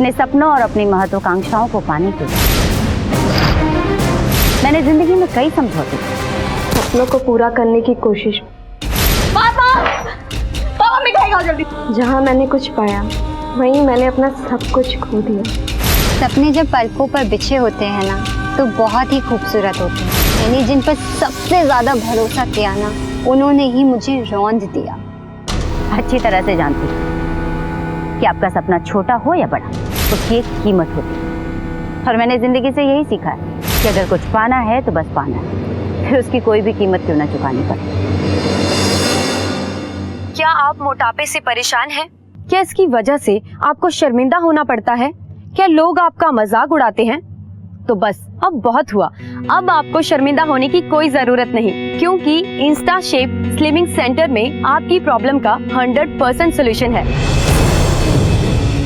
अपने सपनों और अपनी महत्वाकांक्षाओं को पाने के लिए। मैंने जिंदगी में कई समझौते किए, सपनों को पूरा करने की कोशिश। पापा, पापा मिठाई खाओ जल्दी। जहाँ मैंने कुछ पाया वहीं मैंने अपना सब कुछ खो दिया। सपने जब पलकों पर बिछे होते हैं ना तो बहुत ही खूबसूरत होते हैं। मैंने जिन पर सबसे ज्यादा भरोसा किया ना उन्होंने ही मुझे रौंद दिया। अच्छी तरह से जानती हूँ कि आपका सपना छोटा हो या बड़ा, उसकी एक कीमत होती है। और मैंने जिंदगी से यही सीखा है कि अगर कुछ पाना है तो बस पाना है, फिर उसकी कोई भी कीमत क्यों ना चुकानी पड़े। क्या आप मोटापे से परेशान हैं? क्या इसकी वजह से आपको शर्मिंदा होना पड़ता है? क्या लोग आपका मजाक उड़ाते हैं? तो बस अब बहुत हुआ। अब आपको शर्मिंदा होने की कोई जरूरत नहीं, क्योंकि इंस्टा शेप स्लिमिंग सेंटर में आपकी प्रॉब्लम का 100% सोल्यूशन है,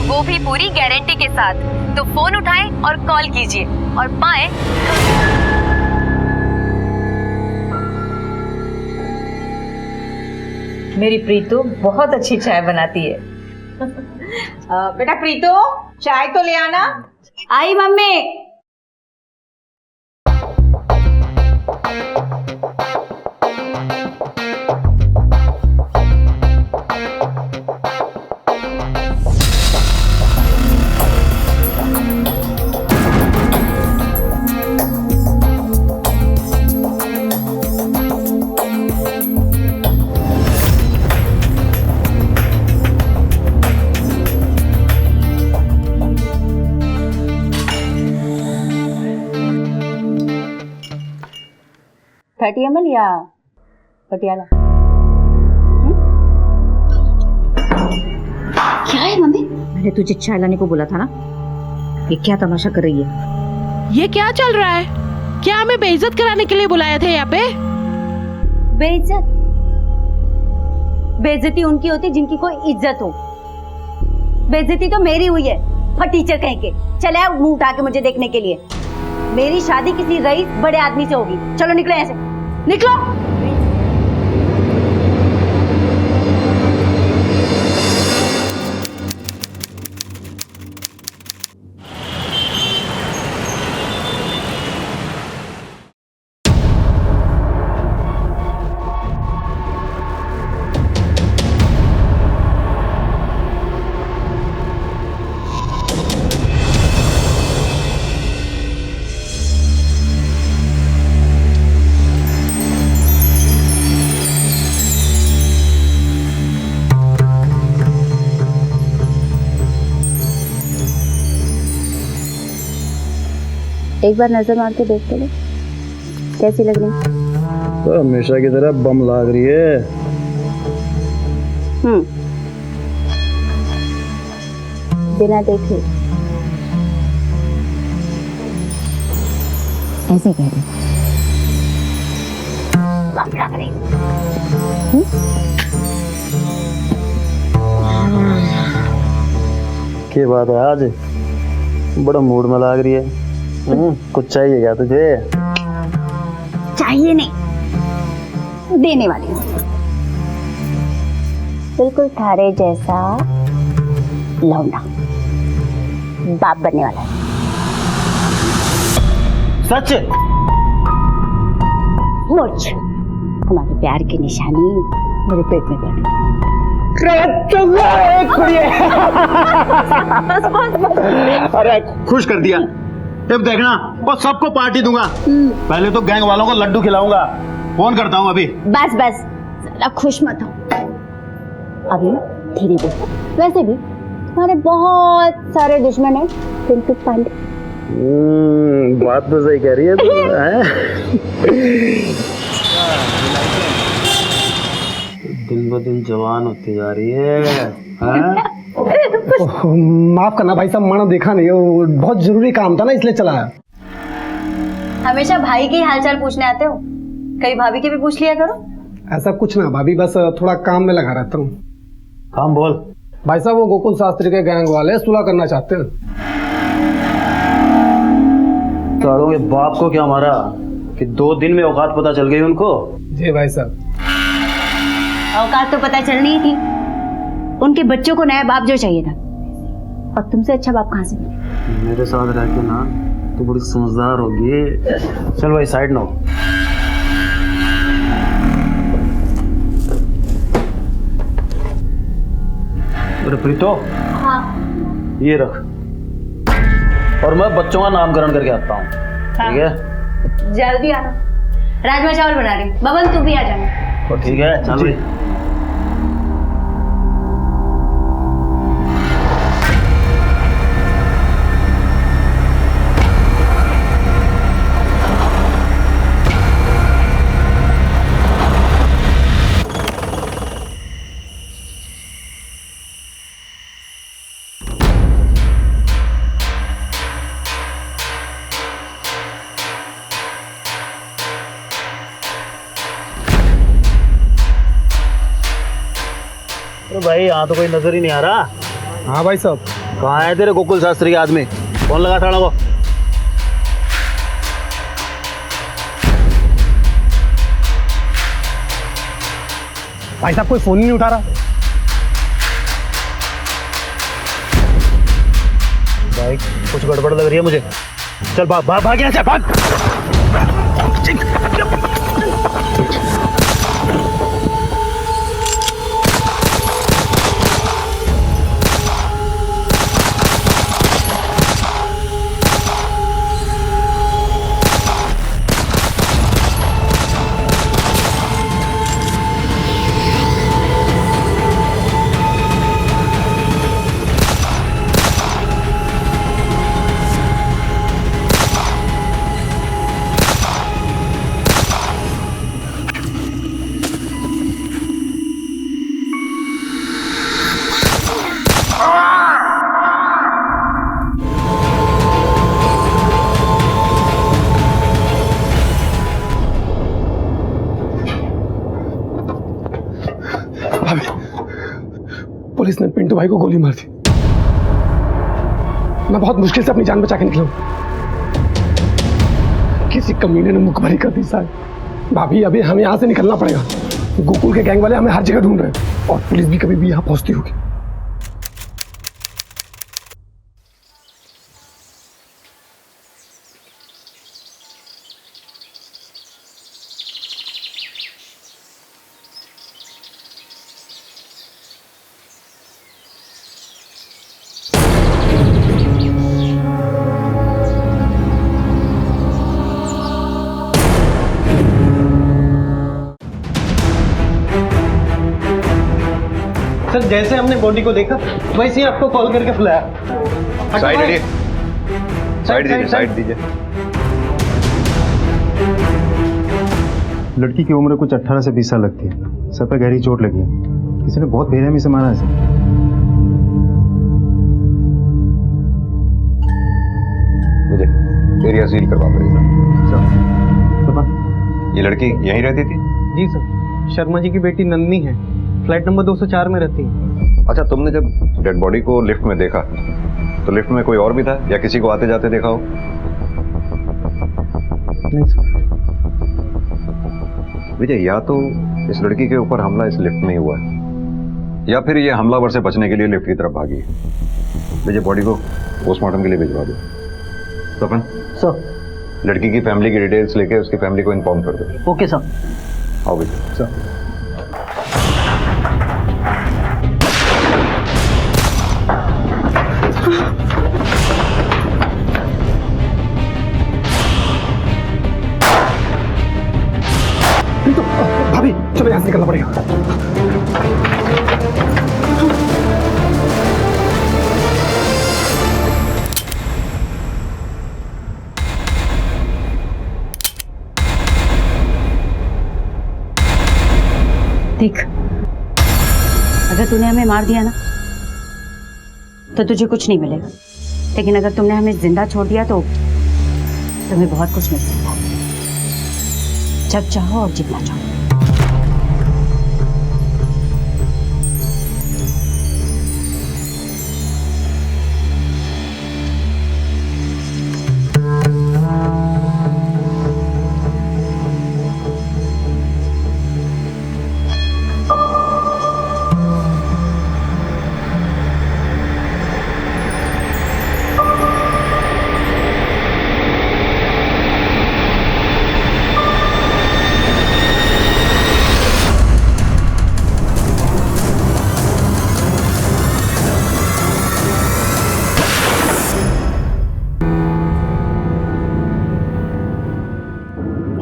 वो भी पूरी गारंटी के साथ। तो फोन उठाएं और कॉल कीजिए और पाएं मेरी प्रीतु बहुत अच्छी चाय बनाती है। बेटा प्रीतु, चाय तो ले आना। आई मम्मी। ML या पटियाला? क्या है मम्मी? मैंने तुझे चाय लाने को बोला था ना। ये क्या तमाशा कर रही है? ये क्या चल रहा है? क्या हमें बेइज्जत कराने के लिए बुलाया था यहाँ पे? बेइज्जत? बेइज्जती उनकी होती जिनकी कोई इज्जत हो। बेइज्जती तो मेरी हुई है, फटीचर कहीं के। चले आओ मुंह उठा के मुझे देखने के लिए। मेरी शादी किसी रईस बड़े आदमी से होगी। चलो निकलो ऐसे, निकलो। एक बार नजर मार के देख तो लो, कैसी लग रही? तो हमेशा की तरह बम लाग रही है। बिना देखे ऐसे कह रही बम लग रही। क्या बात है, आज बड़ा मूड में लाग रही है। कुछ चाहिए क्या तुझे? चाहिए नहीं, देने वाली हूँ। बिल्कुल थारे जैसा लौंडा, बाप बनने वाला है। सच? मुझ तुम्हारे प्यार की निशानी मेरे पेट में पड़। अरे खुश कर दिया। अब देखना, बस सबको पार्टी दूंगा। पहले तो गैंग वालों को लड्डू खिलाऊंगा। फोन करता हूँ अभी। बस बस, ज़रा खुश मत हो अभी, धीरे बोलो। वैसे भी तुम्हारे बहुत सारे दुश्मन हैं, पिंटू पांडे। बात तो सही कह रही है तू। दिन ब दिन जवान होती जा रही है। माफ करना भाई साहब, मैंने देखा नहीं, वो बहुत जरूरी काम था ना इसलिए चला आया। हमेशा भाई के हालचाल पूछने आते हो, कई भाभी के भी पूछ लिया करो। ऐसा कुछ ना भाभी, बस थोड़ा काम में लगा रहता हूँ। काम बोल। भाई साहब, वो गोकुल शास्त्री के गैंग वाले सुलह करना चाहते हैं। सालों के बाप को क्या मारा कि 2 दिन में औकात पता चल गई उनको? जी भाई साहब। औकात तो पता चलनी ही थी, उनके बच्चों को नया बाप जो चाहिए था। और तुमसे अच्छा बाप कहाँ से मिले? मेरे साथ रह के ना तो बड़ी समझदार होगी। चल भाई साइड ना हो। अरे प्रीतो, हाँ ये रख, और मैं बच्चों का नामकरण करके आता हूँ। ठीक है? जल्दी आना, राजमा चावल बना रही हूँ। बबन तू भी आ जाना। तो ठीक है, चल भाई। भाई यहाँ तो कोई नजर ही नहीं आ रहा। हाँ भाई साहब। कहाँ है तेरे गोकुल शास्त्री के आदमी? फोन लगा थाना को। भाई साहब कोई फोन ही नहीं उठा रहा। भाई कुछ गड़बड़ लग रही है मुझे। चल भाग भाग भाग यहाँ से, भाग। पुलिस ने पिंटू भाई को गोली मार दी। मैं बहुत मुश्किल से अपनी जान बचा के निकला हूं। किसी कमीने ने मुखबरी कर दी साहब। भाभी अभी हमें यहाँ से निकलना पड़ेगा। गोकुल के गैंग वाले हमें हर जगह ढूंढ रहे हैं और पुलिस भी कभी भी यहाँ पहुंचती होगी। सर जैसे हमने बॉडी को देखा वैसे ही आपको कॉल करके बुलाया। साइड दीजिए, साइड दीजिए। लड़की की उम्र कुछ 18 से 20 साल लगती है। सर पर गहरी चोट लगी है। किसी ने बहुत बेरहमी से मारा है सर। मुझे एरिया सील करवा पड़ेगा। सर ये लड़की यहीं रहती थी? जी सर, शर्मा जी की बेटी नंदनी है, फ्लैट नंबर 204 में रहती है। अच्छा, तुमने जब डेड बॉडी को लिफ्ट में देखा तो लिफ्ट में कोई और भी था या किसी को आते जाते देखा हो? नहीं सर। विजय, या तो इस लड़की के ऊपर हमला इस लिफ्ट में ही हुआ है या फिर ये हमलावर से बचने के लिए लिफ्ट की तरफ भागी है। विजय, बॉडी को पोस्टमार्टम के लिए भिजवा दो। सपन सर, लड़की की फैमिली की डिटेल्स लेके उसकी फैमिली को इन्फॉर्म कर दो। Okay sir. आओ विजय। सर तो भाभी चलो यहाँ से निकलना पड़ेगा। देख, अगर तूने हमें मार दिया ना तो तुझे कुछ नहीं मिलेगा, लेकिन अगर तुमने हमें जिंदा छोड़ दिया तो तुम्हें बहुत कुछ मिल सकता है। जब चाहो और जितना चाहो।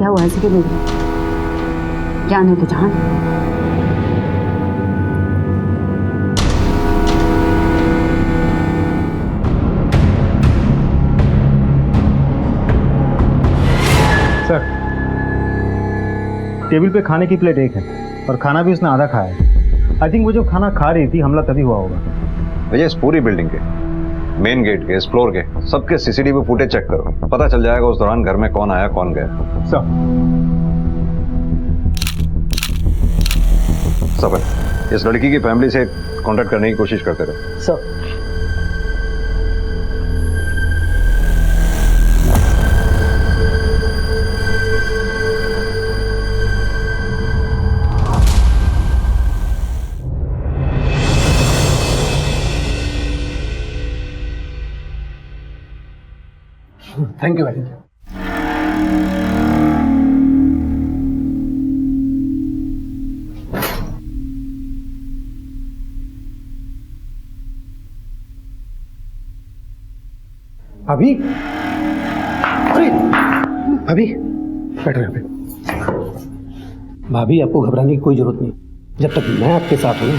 क्या हुआ ऐसे क्यों बोल रही? जान है तो जान। सर, टेबल पे खाने की प्लेट एक है और खाना भी उसने आधा खाया है। आई थिंक वो जो खाना खा रही थी हमला तभी हुआ होगा। भैया इस पूरी बिल्डिंग के, मेन गेट के, इस फ्लोर के सबके सीसीटीवी फुटेज चेक करो, पता चल जाएगा उस दौरान घर में कौन आया कौन गया। सब इस लड़की की फैमिली से कांटेक्ट करने की कोशिश करते रहो। सर थैंक यू भाई। अभी अरे अभी बैठो यहाँ पे। भाभी आपको घबराने की कोई जरूरत नहीं। जब तक मैं आपके साथ हूँ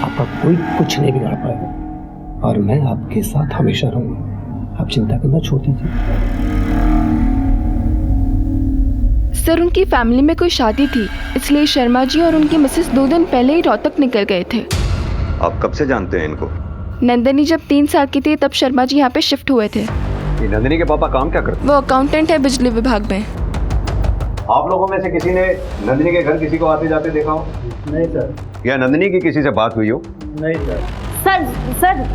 आपका कोई कुछ नहीं बिगाड़ पाएगा और मैं आपके साथ हमेशा रहूंगा। आप चिंता करना छोड़ दीजिए। सर उनकी फैमिली में कोई शादी थी, इसलिए शर्मा जी और उनकी मिसेस 2 दिन पहले ही रोहतक निकल गए थे। आप कब से जानते हैं इनको? नंदनी जब 3 साल की थी तब शर्मा जी यहाँ पे शिफ्ट हुए थे। ये नंदिनी के पापा काम क्या करते? वो अकाउंटेंट है बिजली विभाग में। आप लोगों में से किसी ने नंदिनी के घर किसी को आते जाते देखा हो? नहीं सर। या नंदिनी की किसी से बात हुई हो? नहीं सर। सर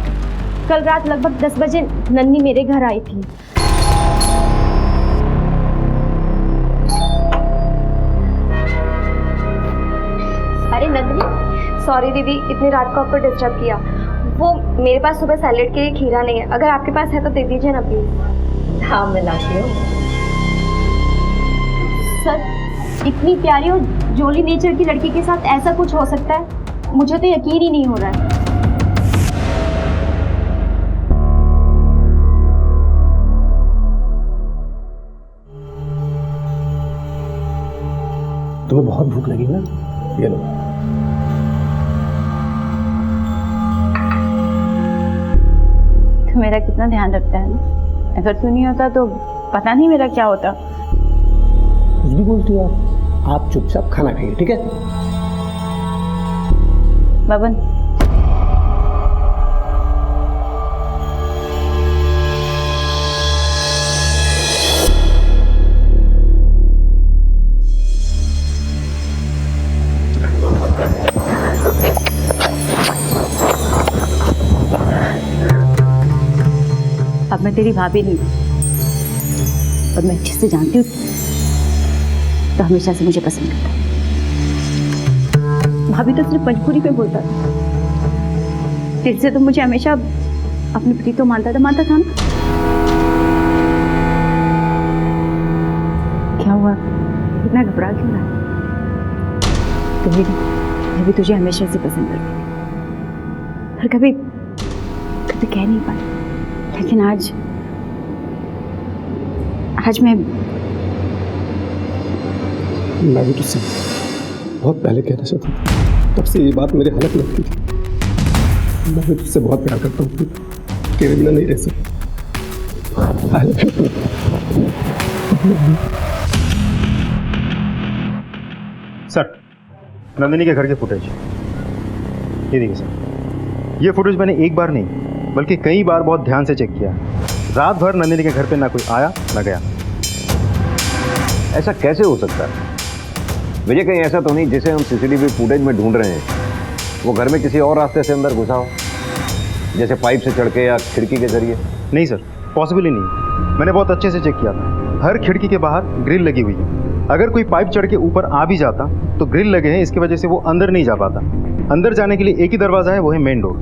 कल रात लगभग 10 बजे नन्नी मेरे घर आई थी। अरे नंदिनी, सॉरी दीदी इतनी रात को आपको डिस्टर्ब किया। वो मेरे पास सुबह सैलेड के लिए खीरा नहीं है, अगर आपके पास है तो दे दीजिए ना प्लीज। हाँ मैं लाती हूँ। सर इतनी प्यारी और जोली नेचर की लड़की के साथ ऐसा कुछ हो सकता है? मुझे तो यकीन ही नहीं हो रहा है। तुम्हें बहुत भूख लगी ना, ये लो। तो मेरा कितना ध्यान रखता है ना। अगर तू नहीं होता तो पता नहीं मेरा क्या होता। कुछ भी बोलती हो आप चुपचाप खाना खाइए, ठीक है? बबन अब मैं तेरी भाभी नहीं और मैं अच्छे से जानती हूँ तो हमेशा से मुझे पसंद करता। भाभी तो सिर्फ मजबूरी में बोलता था, तेरे से तो मुझे हमेशा अपनी प्रीतो मानता था ना। क्या हुआ, इतना घबरा क्यों रहा? कभी मैं भी तुझे हमेशा से पसंद करती पर कभी कभी कह नहीं पाई। लेकिन आज मैं भी तुझसे बहुत पहले कहना चाहता था, तब से ये बात मेरे हालत लगती थी। मैं भी तुझसे बहुत प्यार करता हूँ, तेरे बिना नहीं रह सकता। सर, नंदिनी के घर के फुटेज ये देखिए सर। ये फुटेज मैंने एक बार नहीं बल्कि कई बार बहुत ध्यान से चेक किया। रात भर नंदिनी के घर पे ना कोई आया ना गया। ऐसा कैसे हो सकता है विजय? कहीं ऐसा तो नहीं जिसे हम सीसीटीवी फुटेज में ढूंढ रहे हैं वो घर में किसी और रास्ते से अंदर घुसा हो, जैसे पाइप से चढ़ के या खिड़की के जरिए? नहीं सर, पॉसिबल ही नहीं। मैंने बहुत अच्छे से चेक किया था। हर खिड़की के बाहर ग्रिल लगी हुई है। अगर कोई पाइप चढ़ के ऊपर आ भी जाता तो ग्रिल लगे हैं, इसकी वजह से वो अंदर नहीं जा पाता। अंदर जाने के लिए एक ही दरवाजा है, वो है मेन डोर।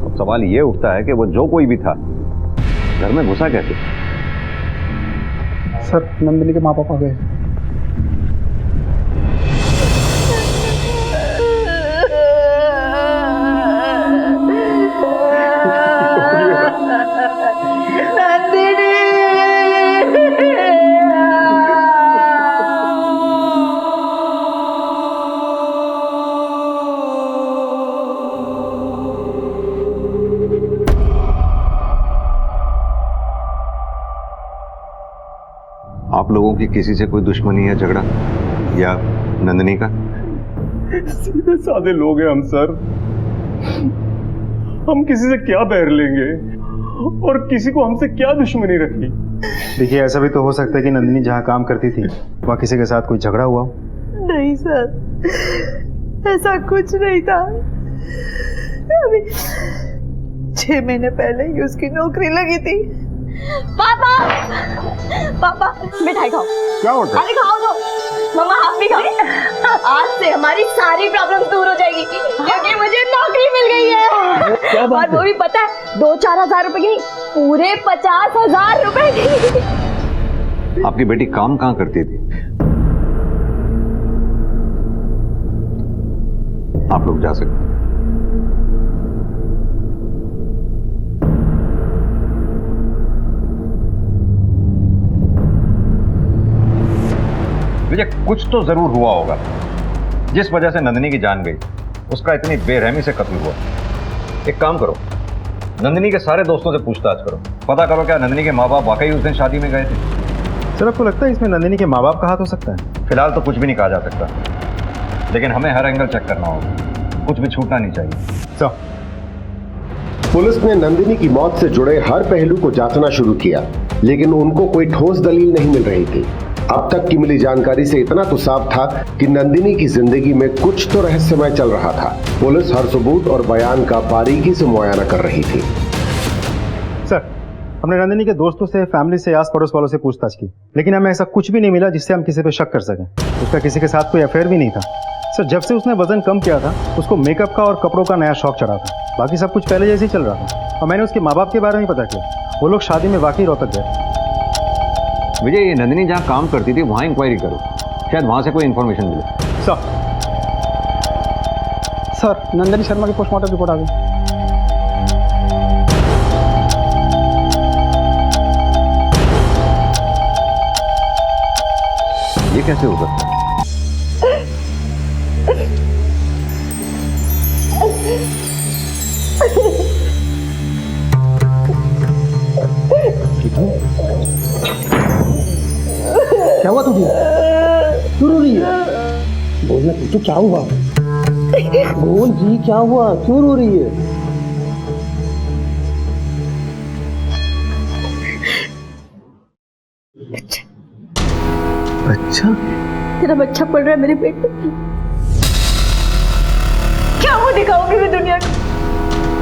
अब सवाल ये उठता है कि वो जो कोई भी था घर में घुसा कैसे? सर, नंदिनी के माँ पापा गए। आप लोगों की किसी से कोई दुश्मनी है, झगड़ा या नंदिनी का? सीधे साधे लोग हैं हम सर, हम किसी से क्या बैर लेंगे और किसी को हमसे क्या दुश्मनी रखी। देखिए, ऐसा भी तो हो सकता है कि नंदिनी जहाँ काम करती थी वहाँ किसी के साथ कोई झगड़ा हुआ हो। नहीं सर, ऐसा कुछ नहीं था। अभी 6 महीने पहले ही उसकी नौकरी लगी थी। पापा, पापा मिठाई खाओ। क्या होता है? अरे खाओ तो। मम्मा आप भी खाओ। आज से हमारी सारी प्रॉब्लम्स दूर हो जाएगी क्योंकि मुझे नौकरी मिल गई है। क्या बात और वो भी पता है 2-4 हजार रुपए की नहीं, पूरे 50,000 रुपए की। आपकी बेटी काम कहाँ करती थी? आप लोग जा सकते हैं। विजय, कुछ तो जरूर हुआ होगा जिस वजह से नंदिनी की जान गई, उसका इतनी बेरहमी से कत्ल हुआ। एक काम करो, नंदिनी के सारे दोस्तों से पूछताछ करो, पता करो क्या नंदिनी के माँ बाप वाकई उस दिन शादी में गए थे। सर, आपको लगता है इसमें नंदिनी के माँ बाप का हाथ हो सकता है? फिलहाल तो कुछ भी नहीं कहा जा सकता, लेकिन हमें हर एंगल चेक करना होगा, कुछ भी छूटना नहीं चाहिए। सर, पुलिस ने नंदिनी की मौत से जुड़े हर पहलू को जांचना शुरू किया, लेकिन उनको कोई ठोस दलील नहीं मिल रही थी। अब तक की मिली जानकारी से इतना तो साफ था कि नंदिनी की जिंदगी में कुछ तो रहस्यमय चल रहा था। पुलिस हर सबूत और बयान का बारीकी से मुआयना कर रही थी। सर, हमने नंदिनी के दोस्तों से, फैमिली से, आस पड़ोस वालों से पूछताछ की, लेकिन हमें ऐसा कुछ भी नहीं मिला जिससे हम किसी पे शक कर सकें। उसका किसी के साथ कोई अफेयर भी नहीं था। सर, जब से उसने वजन कम किया था उसको मेकअप का और कपड़ों का नया शौक चढ़ा था। बाकी सब कुछ पहले जैसे ही चल रहा था। और मैंने उसके माँ बाप के बारे में पता किया, वो लोग शादी में वाकई रोहतक गए। विजय, ये नंदिनी जहाँ काम करती थी वहाँ इंक्वायरी करो, शायद वहाँ से कोई इन्फॉर्मेशन मिले। सर, नंदिनी शर्मा की पोस्टमार्टम रिपोर्ट आ गई। ये कैसे हो सकता है? क्या हुआ तुझे? क्यों रो रही है? बोलना तो क्या हुआ? बोल जी, क्या हुआ? क्यों रो रही है? बच्चा? तेरा बच्चा पड़ रहा है मेरे पेट में। क्या वो दिखाऊंगी मैं दुनिया को?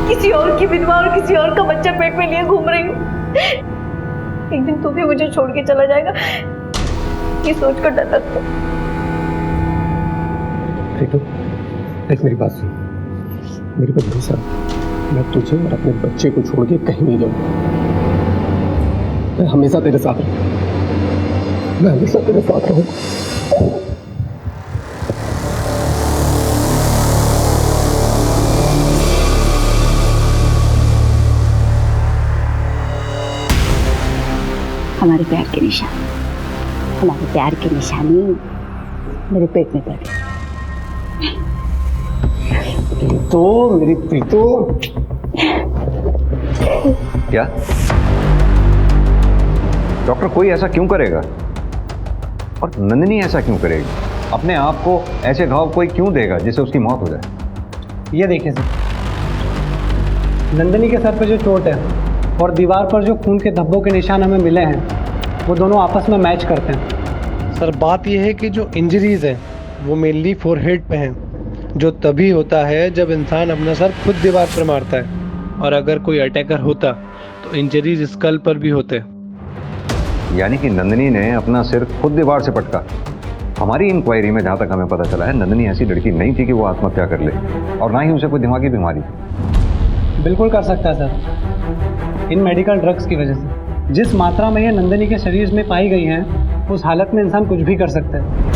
किसी और की विधवा और किसी और का बच्चा पेट में लिए घूम रही हूँ। एक दिन तू भी मुझे छोड़ के चला जाएगा, ये सोचकर डर लगता है। देख मेरी बात सुन, मेरे पर भरोसा, मैं तुझे और अपने बच्चे को छोड़ के कहीं नहीं जाऊंगा। मैं हमेशा तेरे साथ रहूंगा, मैं हमेशा तेरे साथ रहूंगा। हमारे प्यार के निशान, हमारे प्यार की निशानी मेरे पेट में पड़ गई। तो मेरी प्रीतो। क्या डॉक्टर, कोई ऐसा क्यों करेगा? और नंदिनी ऐसा क्यों करेगी? अपने आप को ऐसे घाव कोई क्यों देगा जिससे उसकी मौत हो जाए? ये देखिए सर, नंदिनी के सर पे जो चोट है और दीवार पर जो खून के धब्बों के निशान हमें मिले हैं, वो दोनों आपस में मैच करते हैं। सर, बात यह है कि जो इंजरीज हैं वो मेनली फोरहेड पे हैं, जो तभी होता है जब इंसान अपना सर खुद दीवार पर मारता है, और अगर कोई अटैकर होता तो इंजरीज स्कल पर भी होते। यानी कि नंदिनी ने अपना सिर खुद दीवार से पटका। हमारी इंक्वायरी में जहाँ तक हमें पता चला है, नंदिनी ऐसी लड़की नहीं थी कि वो आत्महत्या कर ले, और ना ही उसे कोई दिमागी बीमारी थी। बिल्कुल कर सकता है सर, इन मेडिकल ड्रग्स की वजह से। जिस मात्रा में ये नंदिनी के शरीर में पाई गई हैं, उस हालत में इंसान कुछ भी कर सकता है।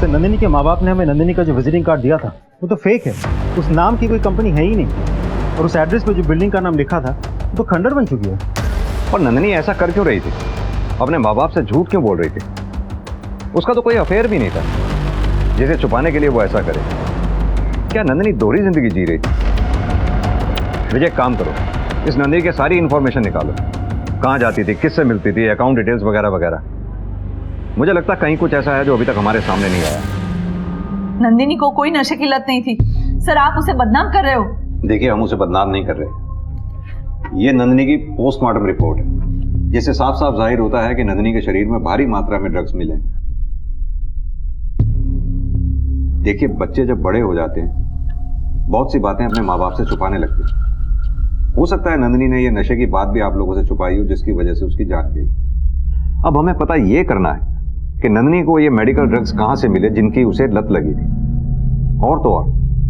सर, नंदिनी के माँ बाप ने हमें नंदिनी का जो विजिटिंग कार्ड दिया था वो तो फेक है। उस नाम की कोई कंपनी है ही नहीं, और उस एड्रेस पे जो बिल्डिंग का नाम लिखा था वो तो खंडर बन चुकी है। और नंदिनी ऐसा कर क्यों रही थी? अपने माँ बाप से झूठ क्यों बोल रही थी? उसका तो कोई अफेयर भी नहीं था जिसे छुपाने के लिए वो ऐसा करे। क्या नंदिनी दोहरी जिंदगी जी रही थी? विजय, काम करो, इस नंदिनी की सारी इंफॉर्मेशन निकालो। कहाँ जाती थी, किससे मिलती थी, अकाउंट डिटेल्स वगैरह वगैरह। मुझे लगता है कहीं कुछ ऐसा है जो अभी तक हमारे सामने नहीं आया। नंदिनी को कोई नशे की लत नहीं थी सर, आप उसे बदनाम कर रहे हो। देखिए, हम उसे बदनाम नहीं कर रहे। ये नंदिनी की पोस्टमार्टम रिपोर्ट है, जिससे साफ साफ जाहिर होता है कि नंदिनी के शरीर में भारी मात्रा में ड्रग्स मिले। देखिए, बच्चे जब बड़े हो जाते हैं बहुत सी बातें अपने माँ बाप से छुपाने लगते हैं। हो सकता है नंदिनी ने ये नशे की बात भी आप लोगों से छुपाई हो, जिसकी वजह से उसकी जान गई। अब हमें पता ये करना है कि नंदिनी को ये मेडिकल ड्रग्स कहां से मिले जिनकी उसे लत लगी थी। और तो और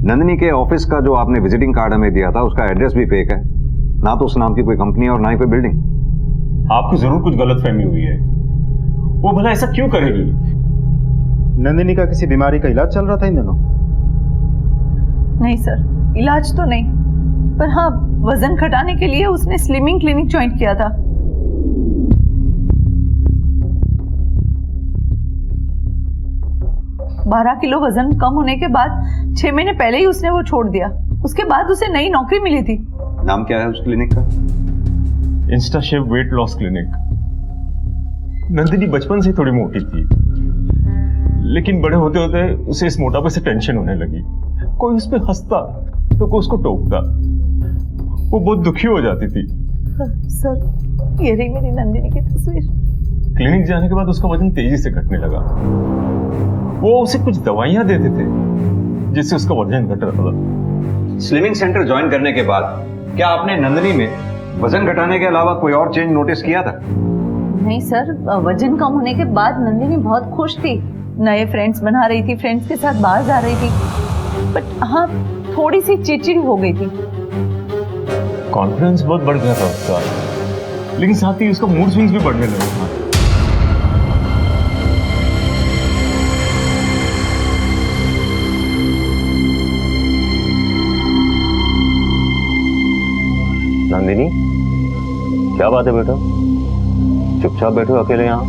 नंदिनी के ऑफिस का जो आपने विजिटिंग कार्ड हमें दिया था उसका एड्रेस भी फेक है, ना तो उस नाम की कोई कंपनी और ना ही कोई बिल्डिंग। आपको जरूर कुछ गलतफहमी हुई है। वो भला ऐसा क्यों करेगी? नंदिनी का किसी बीमारी का इलाज चल रहा था इन दिनों? नहीं सर, इलाज तो नहीं, पर हाँ वजन घटाने के लिए उसने स्लिमिंग क्लिनिक ज्वाइन किया था। बारह किलो वजन कम होने के बाद 6 महीने पहले ही उसने वो छोड़ दिया। उसके बाद उसे नई नौकरी मिली थी। नाम क्या है उस क्लिनिक का? Insta chef weight loss clinic. Nandini बचपन से थोड़ी मोटी थी, लेकिन बड़े होते होते उसे इस मोटापे से टेंशन होने लगी। कोई उस पर हंसता तो कोई उसको टोकता, वो बहुत दुखी हो जाती थी। सर, ये रही मेरी नंदिनी की तस्वीर। क्लिनिक जाने के बाद उसका वजन तेजी से घटने लगा। वो उसे कुछ दवाइयां देते थे जिससे उसका वजन घट रहा था। स्लिमिंग सेंटर ज्वाइन करने के बाद क्या आपने नंदिनी में वजन घटाने के अलावा कोई और चेंज नोटिस किया था? नहीं सर, वजन कम होने के बाद नंदिनी बहुत खुश थी, नए फ्रेंड्स बना रही थी, फ्रेंड्स के साथ बाहर जा रही थी। बट हाँ, थोड़ी सी चिड़चिड़ी हो गई थी। कॉन्फिडेंस बहुत बढ़ गया था उसका, लेकिन साथ ही उसका मूड स्विंग्स भी बढ़ने लगे था। नंदिनी, क्या बात है बेटा? चुपचाप बैठो अकेले यहाँ।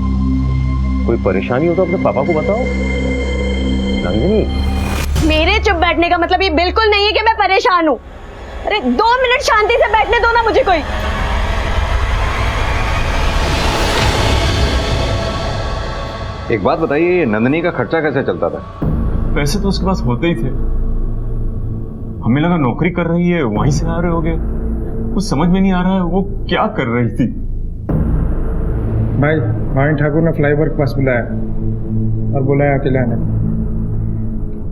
कोई परेशानी हो तो अपने पापा को बताओ। नंदिनी, मेरे चुप बैठने का मतलब ये बिल्कुल नहीं है कि मैं परेशान हूँ। अरे 2 मिनट शांति से बैठने दो ना मुझे कोई। एक बात बताइए, नंदिनी का खर्चा कैसे चलता था? पैसे तो उसके पास होते ही थे। हमें लगा नौकरी कर रही है, वहीं से आ रहे होगे। कुछ समझ में नहीं आ रहा है वो क्या कर रही थी। भाई, भाई ठाकुर ने फ्लाईओवर के पास बुलाया और बुलाया अकेले आने।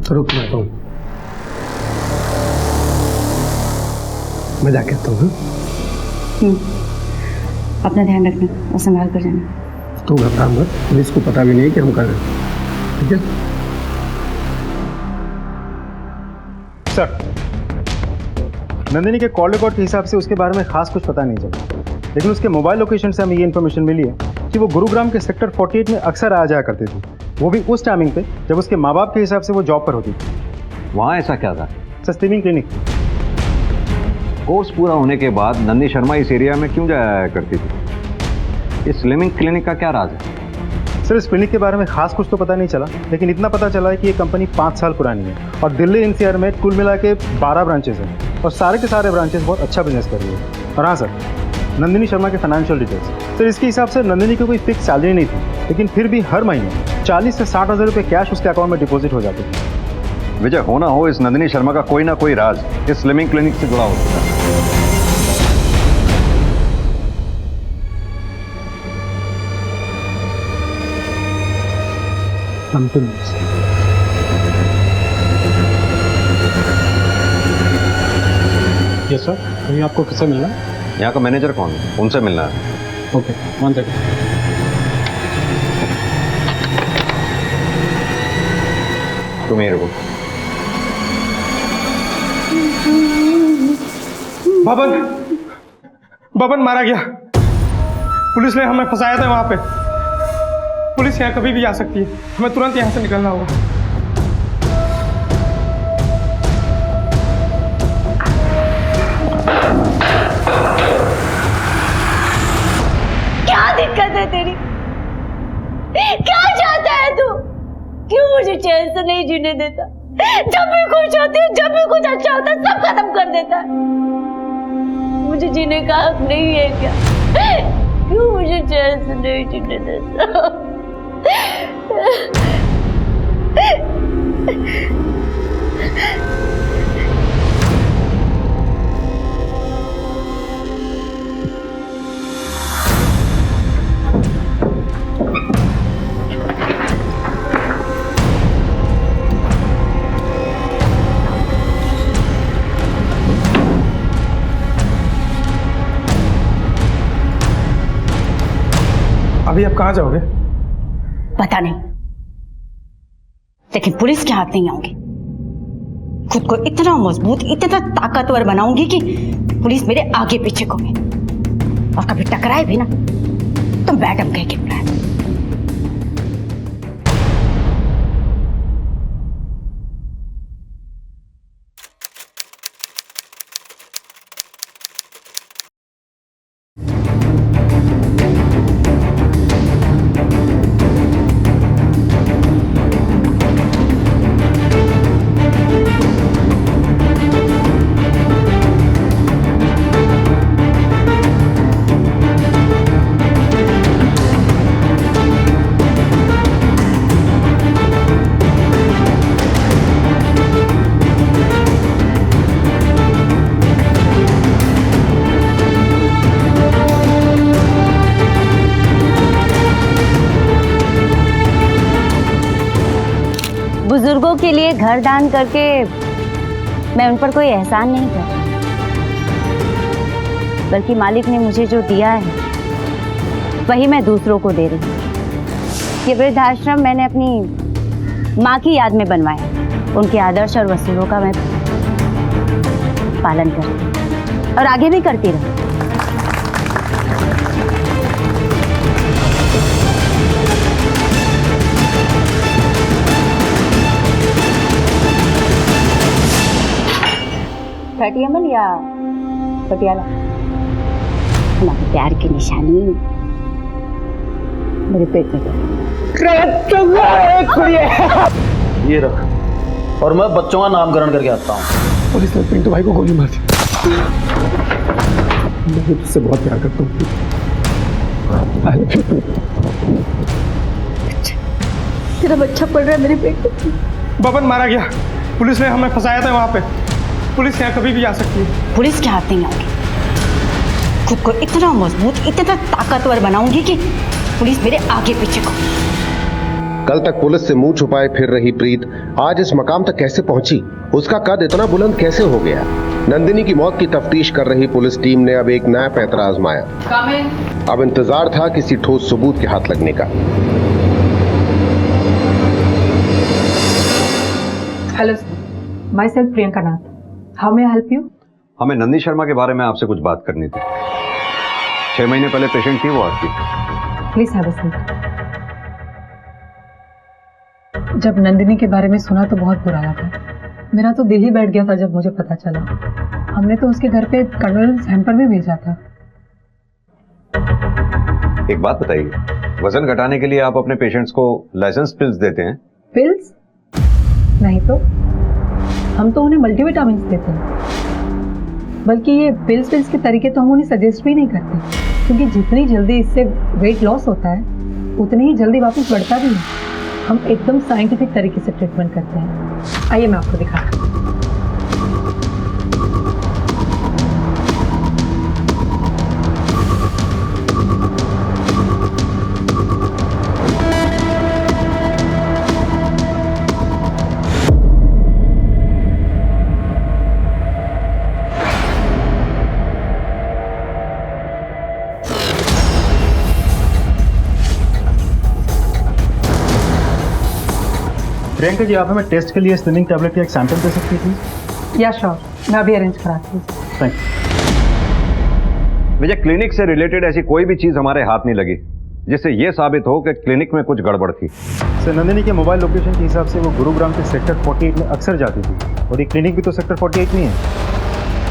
तो रुक मैं कहूँ, मैं जाके आता हूँ। अपना ध्यान रखना और संभाल कर जाना। तू घबरा मत, पुलिस को पता भी नहीं कि हम कर रहे हैं, ठीक है? सर, नंदिनी के कॉल रिकॉर्ड के हिसाब से उसके बारे में खास कुछ पता नहीं चला, लेकिन उसके मोबाइल लोकेशन से हमें ये इन्फॉर्मेशन मिली है कि वो गुरुग्राम के सेक्टर 48 में अक्सर आ जाया करती थी, वो भी उस टाइमिंग पे जब उसके माँ बाप के हिसाब से वो जॉब पर होती थी। वहाँ ऐसा क्या था? Slimming clinic. कोर्स पूरा होने के बाद नंदिनी शर्मा इस एरिया में क्यों जाया करती थी? इस स्लिमिंग क्लिनिक का क्या राज है? सर, इस क्लिनिक के बारे में खास कुछ तो पता नहीं चला, लेकिन इतना पता चला है कि ये कंपनी 5 साल पुरानी है और दिल्ली एनसीआर में कुल मिला के 12 ब्रांचेस हैं और सारे के सारे ब्रांचेस बहुत अच्छा बिजनेस कर रही है। और हाँ सर, नंदिनी शर्मा के फाइनेंशियल डिटेल्स। सर, इसके हिसाब से नंदिनी की कोई फिक्स सैलरी नहीं थी, लेकिन फिर भी हर महीने 40 से 60 हज़ार रुपये कैश उसके अकाउंट में डिपॉजिट हो जाते थे। विजय, होना हो इस नंदिनी शर्मा का कोई ना कोई राज इस स्लिमिंग क्लिनिक से जुड़ा होता है। यस सर, अभी आपको किससे मिलना है? यहाँ का मैनेजर कौन है? उनसे मिलना है। Okay, 1 second. तुम ही रुको। बबन मारा गया। पुलिस ने हमें फंसाया था वहां पे। पुलिस यहाँ कभी भी आ सकती है, हमें तुरंत यहाँ से निकलना होगा। क्या दिक्कत है तेरी? क्या चाहता है तू? क्यों मुझे चैन से नहीं जीने देता? जब भी खुश होती हूँ, जब भी कुछ अच्छा होता है, सब खत्म कर देता है। मुझे जीने का हक नहीं है क्या? क्यों मुझे चैन से नहीं जीने देता? अभी आप कहाँ जाओगे? पता नहीं, लेकिन पुलिस के हाथ नहीं आऊंगी। खुद को इतना मजबूत, इतना ताकतवर बनाऊंगी कि पुलिस मेरे आगे पीछे घूमे, और कभी टकराए भी ना तो मैडम कह के बुलाए। बुजुर्गों के लिए घर दान करके मैं उन पर कोई एहसान नहीं करता, बल्कि मालिक ने मुझे जो दिया है वही मैं दूसरों को दे रही हूँ। ये वृद्धाश्रम मैंने अपनी माँ की याद में बनवाया। उनके आदर्श और वसूलों का मैं पालन करती और आगे भी करती रहूँ। थर्टी अमल या पटियाला, हमारे प्यार की निशानी मेरे पेट में। ये रख, और मैं बच्चों का नामकरण करके आता हूँ। पुलिस ने पिंटू भाई को गोली मार दी। मैं तुझसे बहुत प्यार करता हूँ। तेरा बच्चा पड़ रहा है मेरे पेट में। बबन मारा गया, पुलिस ने हमें फंसाया था वहां पे। पुलिस यहाँ कभी भी आ सकती है। पुलिस के हाथ नहीं आऊंगी। खुद को इतना मजबूत, इतना ताकतवर बनाऊंगी कि पुलिस मेरे आगे पीछे को। कल तक पुलिस से मुंह छुपाए फिर रही प्रीत आज इस मकाम तक कैसे पहुंची? उसका कद इतना बुलंद कैसे हो गया? नंदिनी की मौत की तफ्तीश कर रही पुलिस टीम ने अब एक नया पैंतरा आजमाया। अब इंतजार था किसी ठोस सबूत के हाथ लगने का। Hello sir, my self Priyanka Nath. How may I help you? हमें नंदी शर्मा के बारे में आपसे कुछ बात करनी थी। 6 महीने पहले पेशेंट थी वो आपकी। Please have a seat. जब नंदिनी के बारे में सुना तो बहुत बुरा लगा। मेरा तो दिल ही बैठ गया था जब मुझे पता चला। हमने तो उसके घर पे कंडोलेंस हैम्पर भी भेजा था। एक बात बताइए, वजन घटाने के लिए आप अपने पेशेंट्स को लाइसेंस पिल्स देते हैं? पिल्स? नहीं तो, हम तो उन्हें मल्टीविटामिन देते हैं। बल्कि ये पिल्स के तरीके तो हम उन्हें सजेस्ट भी नहीं करते, क्योंकि जितनी जल्दी इससे वेट लॉस होता है उतनी ही जल्दी वापस बढ़ता भी है। हम एकदम साइंटिफिक तरीके से ट्रीटमेंट करते हैं। आइए मैं आपको दिखाता हूँ। प्रियंका जी, आप हमें टेस्ट के लिए स्लिमिंग टैबलेट का एक सैंपल दे सकती थी? या श्योर, मैं अभी अरेंज कराती हूँ। Thank you. मुझे क्लिनिक से रिलेटेड ऐसी कोई भी चीज हमारे हाथ नहीं लगी जिससे यह साबित हो कि क्लिनिक में कुछ गड़बड़ थी। सर, नंदिनी के मोबाइल लोकेशन के हिसाब से वो गुरुग्राम के सेक्टर 48 में अक्सर जाती थी, और ये क्लिनिक भी तो सेक्टर 48 में है।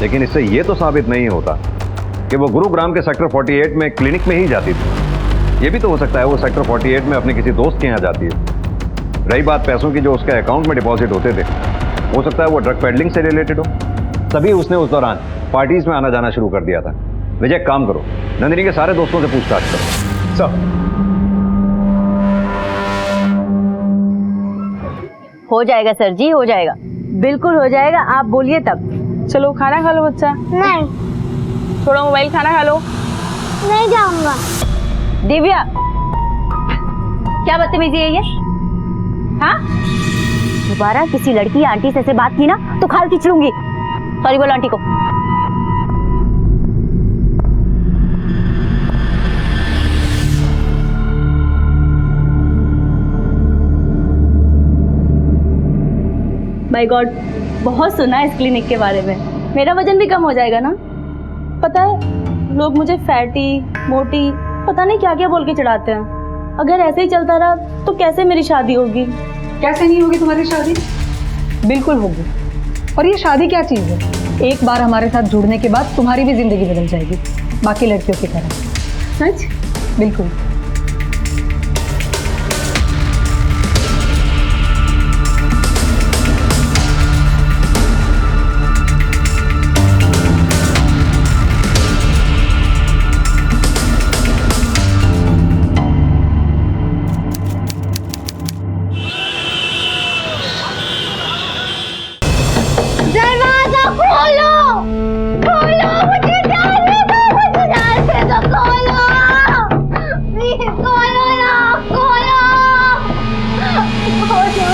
लेकिन इससे यह तो साबित नहीं होता कि वो गुरुग्राम के सेक्टर 48 में क्लिनिक में ही जाती थी। ये भी तो हो सकता है वो सेक्टर 48 में अपने किसी दोस्त के यहाँ जाती है। रही बात पैसों की जो उसके अकाउंट में डिपॉजिट होते थे, हो सकता है वो ड्रग पेडलिंग से रिलेटेड हो, तभी उसने उस दौरान पार्टीज में आना जाना शुरू कर दिया था। विजय, काम करो, नंदिनी के सारे दोस्तों से पूछताछ करो। सर, हो जाएगा सर जी, हो जाएगा, बिल्कुल हो जाएगा, आप बोलिए तब। चलो खाना खा लो बच्चा। नहीं, थोड़ा मोबाइल खाना खा लो। नहीं जाऊंगा। दिव्या, क्या बदतमीजी है ये? हाँ, दोबारा किसी लड़की या आंटी से ऐसे बात की ना तो खाल खींच लूंगी। सॉरी बोलो आंटी को। माय गॉड, बहुत सुना है इस क्लिनिक के बारे में। मेरा वजन भी कम हो जाएगा ना? पता है, लोग मुझे फैटी, मोटी, पता नहीं क्या क्या बोल के चढ़ाते हैं। अगर ऐसे ही चलता रहा तो कैसे मेरी शादी होगी? कैसे नहीं होगी तुम्हारी शादी? बिल्कुल होगी। और ये शादी क्या चीज़ है? एक बार हमारे साथ जुड़ने के बाद तुम्हारी भी जिंदगी बदल जाएगी, बाकी लड़कियों की तरह। सच? बिल्कुल। दरवाजा खोलो, खोलो, मुझे जाने दो, मुझे जाने दो, खोलो, प्लीज खोलो ना, खोलो, खोलो,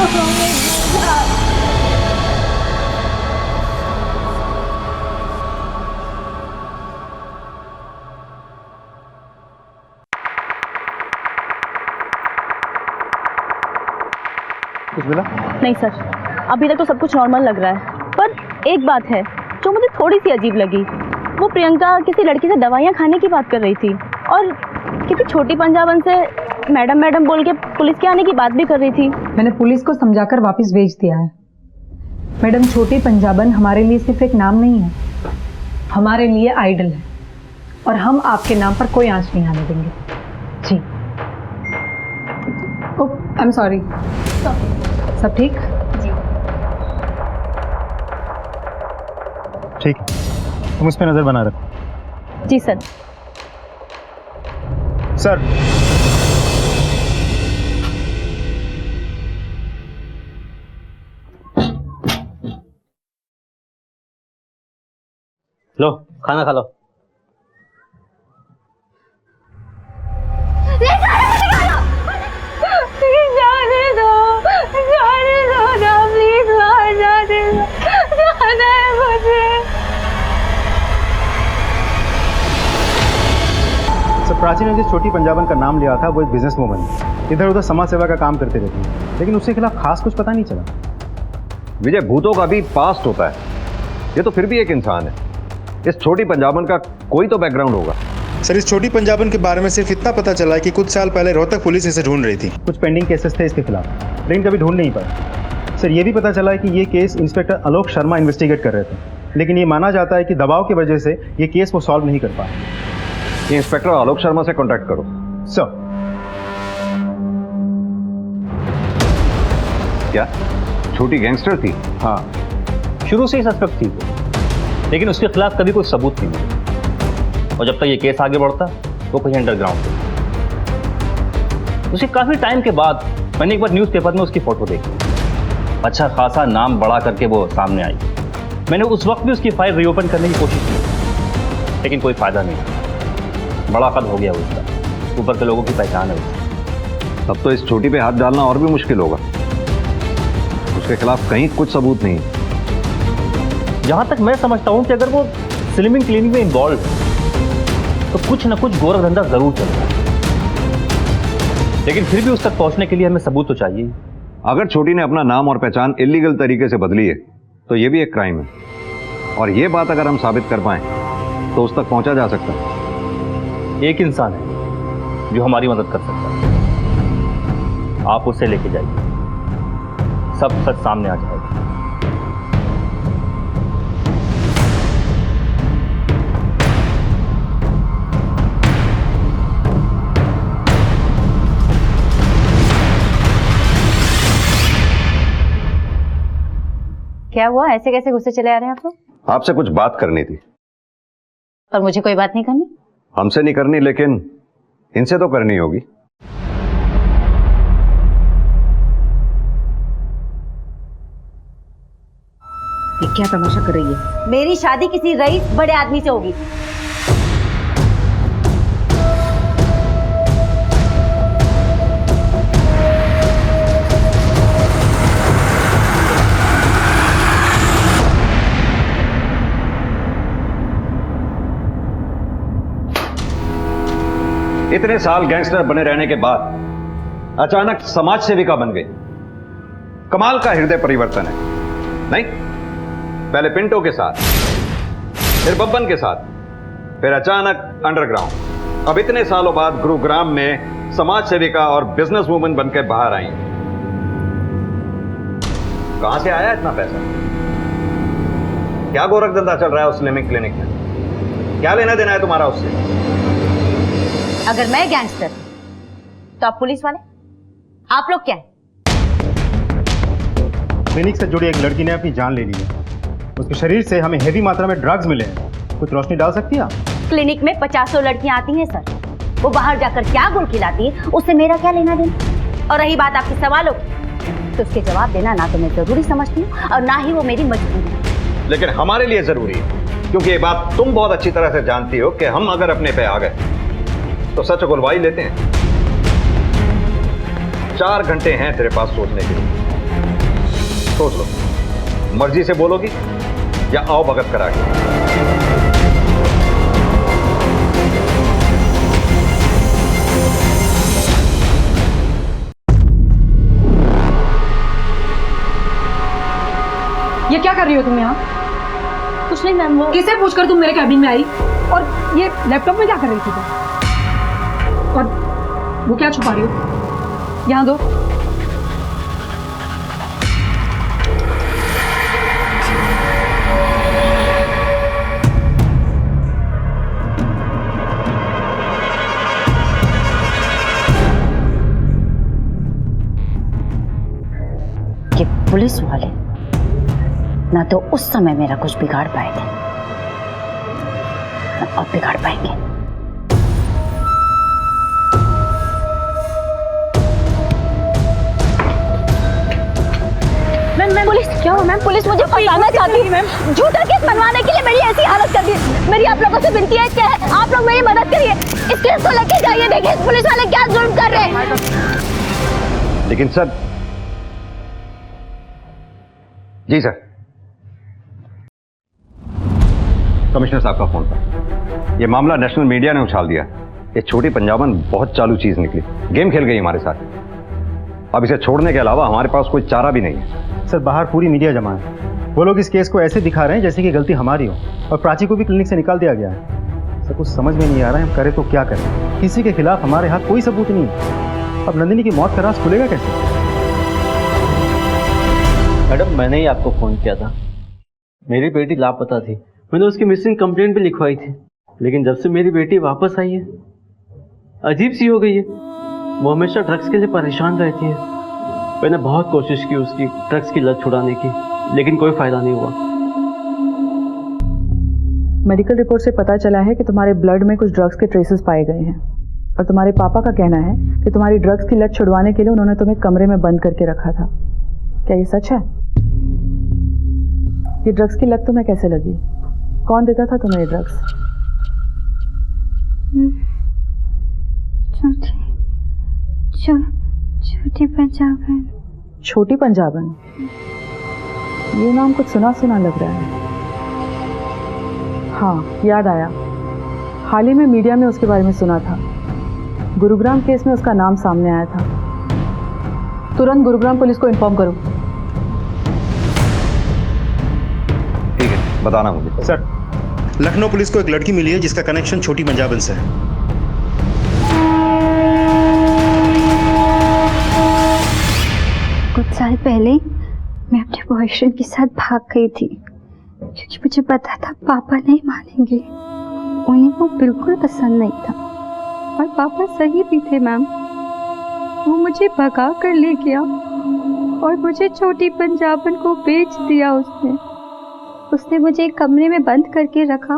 कुछ मिला? नहीं सर, अभी तक तो सब कुछ नॉर्मल लग रहा है, पर एक बात है जो मुझे थोड़ी सी अजीब लगी। वो प्रियंका किसी लड़की से दवाइयाँ खाने की बात कर रही थी और किसी छोटी पंजाबन से मैडम मैडम बोल के पुलिस के आने की बात भी कर रही थी। मैंने पुलिस को समझाकर वापस भेज दिया है। मैडम, छोटी पंजाबन हमारे लिए सिर्फ एक नाम नहीं है, हमारे लिए आइडल है और हम आपके नाम पर कोई आंच नहीं आने देंगे। जी। ओह, आई एम सॉरी। सब ठीक? ठीक, तुम उस पर नजर बना रखो। जी सर। सर, लो खाना खा लो। जाने दो ना, प्लीज बाहर जाने दो, जाना है मुझे। सर, प्राची ने जिस छोटी पंजाबन का नाम लिया था वो एक बिजनेस वूमन है, इधर उधर समाज सेवा का काम करती रहती है, लेकिन उसके खिलाफ खास कुछ पता नहीं चला। विजय, भूतों का भी पास्ट होता है, ये तो फिर भी एक इंसान है। इस छोटी पंजाबन का कोई तो बैकग्राउंड होगा। सर, इस छोटी पंजाबन के बारे में सिर्फ इतना पता चला है कि कुछ साल पहले रोहतक पुलिस इसे ढूंढ रही थी। कुछ पेंडिंग केसेस थे इसके खिलाफ, लेकिन कभी ढूंढ नहीं पाए। सर, ये भी पता चला है कि ये case inspector Alok Sharma investigate कर रहे थे, लेकिन ये माना जाता है कि दबाव की वजह से ये केस वो सॉल्व नहीं कर पाए। ये इंस्पेक्टर आलोक शर्मा से कांटेक्ट करो। सर। क्या छोटी गैंगस्टर थी? हाँ, शुरू से ही सस्पेक्ट थी, लेकिन उसके खिलाफ कभी कोई सबूत नहीं मिला, और जब तक ये केस आगे बढ़ता वो कहीं अंडरग्राउंड थे। उसे काफी टाइम के बाद मैंने एक बार न्यूज़पेपर में उसकी फोटो देखी, अच्छा खासा नाम बड़ा करके वो सामने आई। मैंने उस वक्त भी उसकी फाइल रीओपन करने की कोशिश की, लेकिन कोई फायदा नहीं, बड़ा कद हो गया उसका, ऊपर के लोगों की पहचान है उसकी। अब तो इस छोटी पे हाथ डालना और भी मुश्किल होगा, उसके खिलाफ कहीं कुछ सबूत नहीं। जहां तक मैं समझता हूं कि अगर वो स्लिमिंग क्लिनिक में इन्वॉल्व है तो कुछ न कुछ गोरख धंधा जरूर चल रहा है, लेकिन फिर भी उस तक पहुंचने के लिए हमें सबूत तो चाहिए। अगर छोटी ने अपना नाम और पहचान इलीगल तरीके से बदली है तो ये भी एक क्राइम है, और ये बात अगर हम साबित कर पाएं तो उस तक पहुंचा जा सकता है। एक इंसान है जो हमारी मदद कर सकता है, आप उसे लेके जाइए, सब सच सामने आ जाएगा। क्या हुआ, ऐसे कैसे गुस्से चले आ रहे हैं आप लोग? आपसे कुछ बात करनी थी। पर मुझे कोई बात नहीं करनी? हमसे नहीं करनी, लेकिन इनसे तो करनी होगी। ये क्या तमाशा कर रही है? मेरी शादी किसी रईस बड़े आदमी से होगी। इतने साल गैंगस्टर बने रहने के बाद अचानक समाज सेविका बन गई। कमाल का हृदय परिवर्तन है, नहीं? पहले पिंटो के साथ, फिर बब्बन के साथ, फिर अचानक अंडरग्राउंड। अब इतने सालों बाद गुरुग्राम में समाज सेविका और बिजनेस वुमन बनकर बाहर आई। कहां से आया इतना पैसा? क्या गोरख धंधा चल रहा है उस स्लिमिंग क्लिनिक में? क्या लेना देना है तुम्हारा उससे? अगर मैं गैंगस्टर तो आप पुलिस वाले, आप लोग क्या है? क्लिनिक से जुड़ी एक लड़की ने अपनी जान ले ली है। उसके शरीर से हमें हेवी मात्रा में ड्रग्स मिले हैं। कुछ रोशनी डाल सकती है आप? क्लिनिक में 50 लड़कियां आती हैं सर। वो बाहर जाकर क्या गुल खिलाती है उससे मेरा क्या लेना देना? और रही बात आपके सवालों की, तो उसके जवाब देना ना तो मैं जरूरी समझती हूँ और ना ही वो मेरी मजबूरी है। लेकिन हमारे लिए जरूरी है, क्योंकि ये बात तुम बहुत अच्छी तरह से जानती हो कि हम अगर अपने पे आ गए तो सच गुलवाई लेते हैं। 4 घंटे हैं तेरे पास सोचने के लिए। सोच लो, मर्जी से बोलोगी या आओ भगत करा के? ये क्या कर रही हो तुम यहाँ? कुछ नहीं मैम, वो किसे पूछकर तुम मेरे कैबिन में आई? और ये लैपटॉप में क्या कर रही थी तुम? और वो क्या छुपा रही हो? यहाँ दो। ये पुलिस वाले ना तो उस समय मेरा कुछ बिगाड़ पाए थे, ना अब बिगाड़ पाएंगे। मैम पुलिस क्या हो? मैम पुलिस मुझे फंसाना चाहती है मैम। झूठा केस बनवाने के लिए मेरी ऐसी हालत कर दी। मेरी आप लोगों से विनती है कि आप लोग मेरी मदद करिए, इस केस को लेके जाइए। देखिए पुलिस वाले क्या जुल्म कर रहे हैं। लेकिन सर, जी सर, कमिश्नर साहब का फोन था। ये मामला नेशनल मीडिया ने उछाल दिया। ये छोटी पंजाबन बहुत चालू चीज निकली, गेम खेल गई हमारे साथ। अब इसे छोड़ने के अलावा हमारे पास कोई चारा भी नहीं है। सर, बाहर पूरी मीडिया जमा है। वो लोग इस केस को ऐसे दिखा रहे हैं जैसे कि गलती हमारी हो, और प्राची को भी क्लिनिक से निकाल दिया गया है। सर, कुछ समझ में नहीं आ रहा है हम करें तो क्या करें। किसी के खिलाफ हमारे हाथ कोई सबूत नहीं है। अब नंदिनी की मौत का राज खुलेगा कैसे? मैडम, मैंने ही आपको फ़ोन किया था। मेरी बेटी लापता थी। मैंने उसकी मिसिंग कंप्लेंट भी लिखवाई थी, लेकिन जब से मेरी बेटी वापस आई है, अजीब सी हो गई है। वो हमेशा ड्रग्स के लिए परेशान रहती है। मैंने बहुत कोशिश की उसकी ड्रग्स की लत छुड़ाने की, लेकिन कोई फ़ायदा नहीं हुआ। मेडिकल रिपोर्ट से पता चला है कि तुम्हारे ब्लड में कुछ ड्रग्स के ट्रेसेस पाए गए हैं, और तुम्हारे पापा का कहना है कि तुम्हारी ड्रग्स की लत छुड़वाने के लिए उन्होंने तुम्हें कमरे में बंद करके रखा था। क्या ये सच है? ये ड्रग्स की लत तुम्हें कैसे लगी? कौन देता था तुम्हें ये ड्रग्स? छोटी पंजाबन। छोटी पंजाबन? ये नाम कुछ सुना सुना लग रहा है। हाँ, याद आया। हाल ही में मीडिया में उसके बारे में सुना था। गुरुग्राम केस में उसका नाम सामने आया था। तुरंत गुरुग्राम पुलिस को इन्फॉर्म करो। ठीक है, बताना मुझे। सर, लखनऊ पुलिस को एक लड़की मिली है जिसका कनेक्शन छोटी पंजाबन से है। कुछ साल पहले मैं अपने बॉयफ्रेंड के साथ भाग गई थी, क्योंकि मुझे पता था पापा नहीं मानेंगे। उन्हें वो बिल्कुल पसंद नहीं था, और पापा सही भी थे मैम। वो मुझे भगा कर ले गया और मुझे छोटी पंजाबन को बेच दिया उसने मुझे एक कमरे में बंद करके रखा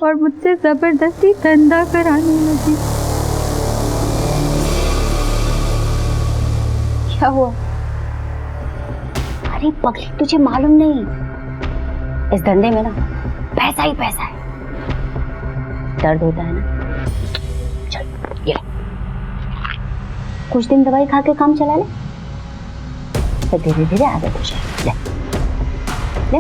और मुझसे जबरदस्ती धंधा कराने लगी। क्या हुआ? अरे पगली, तुझे मालूम नहीं इस धंधे में ना पैसा ही पैसा है। दर्द होता है ना, चल ये ले। कुछ दिन दवाई खा के काम चला ले, फिर धीरे धीरे आगे बढ़ जाए। ले ले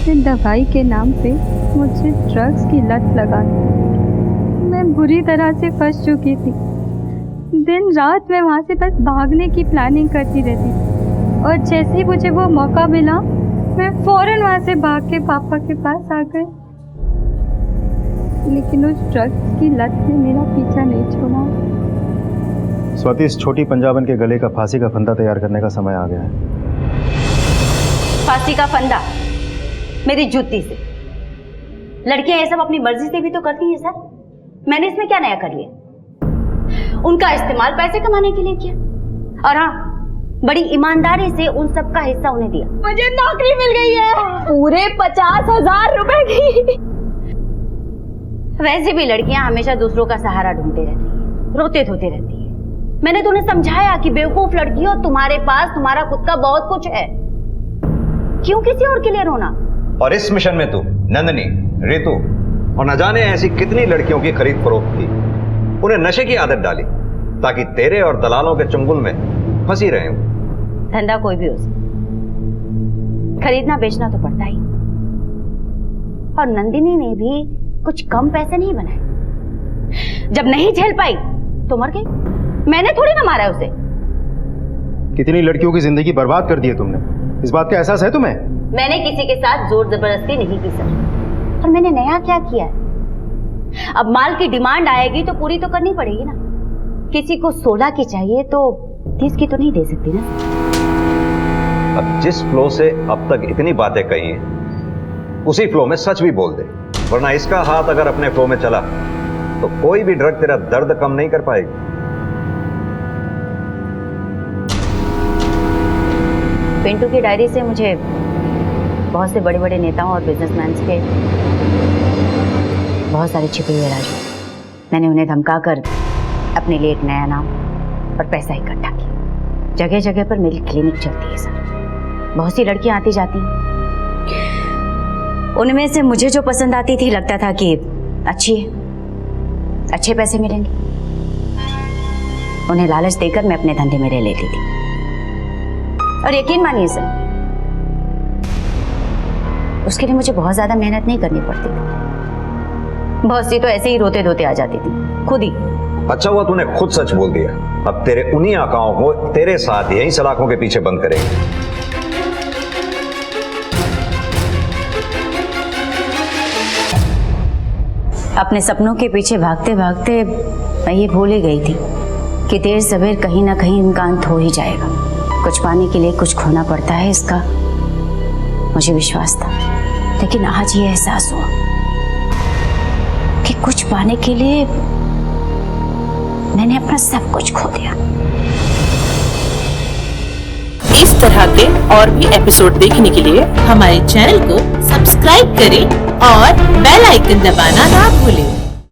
ले। दवाई के नाम पे मुझे ड्रग्स की लत लगा दी। मैं बुरी तरह से फंस चुकी थी। दिन रात मैं वहाँ से बस भागने की प्लानिंग करती रहती थी, और जैसे ही मुझे वो मौका मिला मैं फौरन वहाँ से भाग के पापा के पास आ गई। लेकिन उस ड्रग्स की लत ने मेरा पीछा नहीं छोड़ा। स्वाति, इस छोटी पंजाबन के गले का फांसी का फंदा तैयार करने का समय आ गया है। फांसी का फंदा मेरी जूती से? लड़कियां ये सब अपनी मर्जी से भी तो करती हैं सर। मैंने इसमें क्या नया कर लिया? उनका इस्तेमाल पैसे कमाने के लिए किया, और हाँ, बड़ी ईमानदारी से उन सब का हिस्सा उन्हें दिया। मुझे नौकरी मिल गई है पूरे 50,000 रुपए की। वैसे भी लड़कियां हमेशा दूसरों का सहारा ढूंढती रहती है, रोते धोते रहती है। मैंने तो उन्हें समझाया कि बेवकूफ लड़कियों, तुम्हारे पास तुम्हारा खुद का बहुत कुछ है, क्यों किसी और के लिए रोना? और इस मिशन में तू नंदनी, रितु और न जाने ऐसी कितनी लड़कियों की खरीद फरोख्त की, उन्हें नशे की आदत डाली ताकि तेरे और दलालों के चंगुल में फंसी रहे। धंधा कोई भी हो सकता, खरीदना बेचना तो पड़ता ही। और नंदिनी ने भी कुछ कम पैसे नहीं बनाए। जब नहीं झेल पाई तो मर गई। मैंने थोड़ी ना मारा उसे। कितनी लड़कियों की जिंदगी बर्बाद कर दी है तुमने, इस बात का एहसास है तुम्हें? मैंने किसी के साथ जोर जबरदस्ती नहीं की सर। और मैंने नया क्या किया है? अब माल की डिमांड आएगी तो पूरी तो करनी पड़ेगी ना। किसी को 16 की चाहिए तो 30 की तो नहीं दे सकती ना। अब जिस फ्लो से अब तक इतनी बातें कही हैं, उसी फ्लो में सच भी बोल दे, वरना इसका हाथ अगर अपने फ्लो में चला तो कोई भी ड्रग तेरा दर्द कम नहीं कर पाएगी। पिंटू की डायरी से मुझे बहुत से बड़े बड़े नेताओं और बिजनेसमैन के बहुत सारे छिपे हुए राज। मैंने उन्हें धमकाकर अपने लिए एक नया नाम और पैसा इकट्ठा किया। जगह जगह पर मेरी क्लिनिक चलती है सर। बहुत सी लड़कियां आती जाती हैं, उनमें से मुझे जो पसंद आती थी लगता था कि अच्छी है, अच्छे पैसे मिलेंगे। उन्हें लालच देकर मैं अपने धंधे में ले लेती थी। और यकीन मानिए सर, उसके लिए मुझे बहुत ज्यादा मेहनत नहीं करनी पड़ती थी। बहुत सी तो ऐसे ही रोते धोते आ जाती थी खुद ही। अच्छा हुआ तूने खुद सच बोल दिया। अब तेरे उन्हीं आकाओं को तेरे साथ यहीं सलाखों के पीछे बंद करेंगे। अपने सपनों के पीछे भागते भागते मैं ये भूल ही गई थी कि देर सवेर कहीं ना कहीं इनका अंत हो ही जाएगा। कुछ पाने के लिए कुछ खोना पड़ता है, इसका मुझे विश्वास था। लेकिन आज ये एहसास हुआ कि कुछ पाने के लिए मैंने अपना सब कुछ खो दिया। इस तरह के और भी एपिसोड देखने के लिए हमारे चैनल को सब्सक्राइब करें और बेल आइकन दबाना ना भूलें।